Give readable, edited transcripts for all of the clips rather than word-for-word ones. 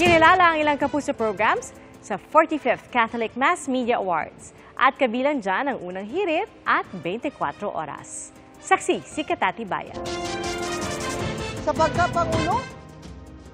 Kinilala ang ilang kapuso programs sa 45th Catholic Mass Media Awards at kabilang dyan ang unang hirit at 24 oras. Saksi si Katati Bayan. Sa pagkapangulo,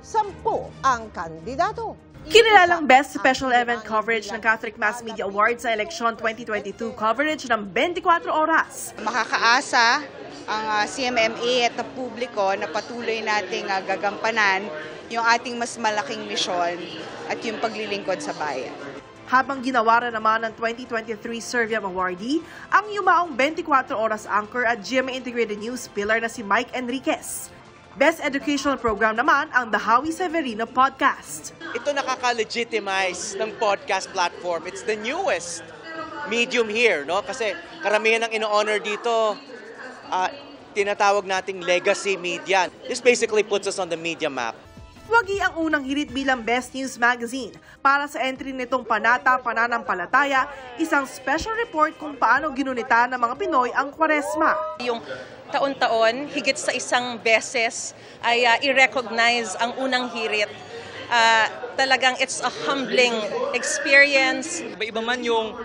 10 ang kandidato. Kinilalang Best Special Event Coverage ng Catholic Mass Media Awards sa eleksyon 2022 coverage ng 24 oras. Makakaasa ang CMMA at ang publiko na patuloy nating gagampanan yung ating mas malaking misyon at yung paglilingkod sa bayan. Habang ginawaran naman ng 2023 Serviam Awardee, ang yumaong 24 oras anchor at GMA Integrated News pillar na si Mike Enriquez. Best Educational Program naman ang The Howie Severino Podcast. Ito nakaka-legitimize ng podcast platform. It's the newest medium here, no? Kasi karamihan ng ino-honor dito, tinatawag nating legacy media. This basically puts us on the media map. Wagi ang unang hirit bilang Best News Magazine. Para sa entry nitong Panata Pananampalataya, isang special report kung paano ginunita ng mga Pinoy ang Kwaresma. Yung taon-taon, higit sa isang beses ay i-recognize ang unang hirit. Talagang it's a humbling experience. Iba-iba man yung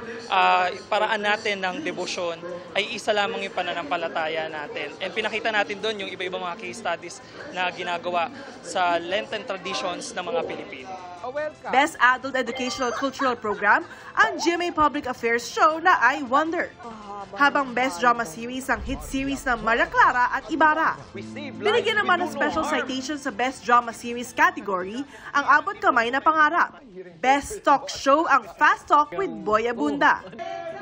paraan natin ng debosyon, ay isa lamang yung pananampalataya natin. And pinakita natin doon yung iba-ibang mga case studies na ginagawa sa Lenten traditions ng mga Pilipino. Best Adult Educational Cultural Program ang GMA Public Affairs show na I Wonder. Habang Best Drama Series ang hit series ng Maria Clara at Ibarra. Binigyan naman ng special citation sa Best Drama Series category ang Abot Kamay na Pangarap. Best Talk Show ang Fast Talk with Boy Abunda.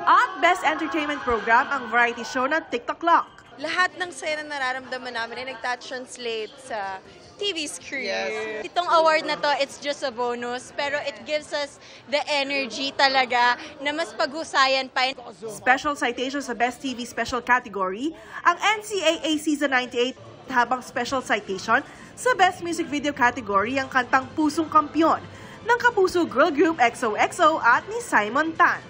At Best Entertainment Program ang variety show na TikTok Lock. Lahat ng saya na nararamdaman namin ay nagta-translate sa TV screen. Yes. Itong award na to, it's just a bonus, pero it gives us the energy talaga na mas paghusayan pa. Special citation sa Best TV Special category ang NCAA Season 98, habang special citation sa Best Music Video category ang kantang Pusong Kampyon ng Kapuso Girl Group XOXO at ni Simon Tan.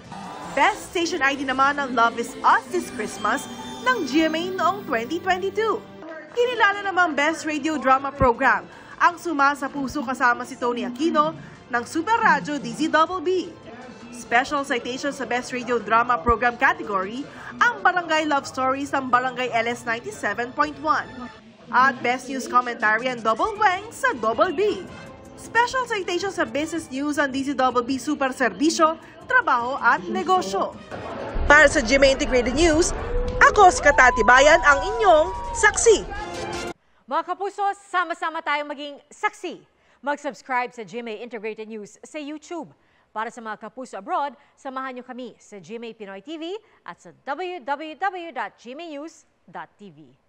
Best Station ID naman ang Love Is Us This Christmas ng GMA noong 2022. Kinilala naman Best Radio Drama Program ang Suma sa Puso kasama si Tony Aquino ng Super Radyo DZBB. Special citation sa Best Radio Drama Program category ang Barangay Love Stories ng Barangay LS 97.1 at Best News Commentary ang Double Wang sa Double B. Special citation sa Business News ang DZBB Super Serbisyo, Trabaho at Negosyo. Para sa GMA Integrated News, ako si Katati Bayan ang inyong saksi. Mga kapuso, sama-sama tayong maging saksi. Mag-subscribe sa GMA Integrated News sa YouTube. Para sa mga kapuso abroad, samahan niyo kami sa GMA Pinoy TV at sa www.gmanews.tv.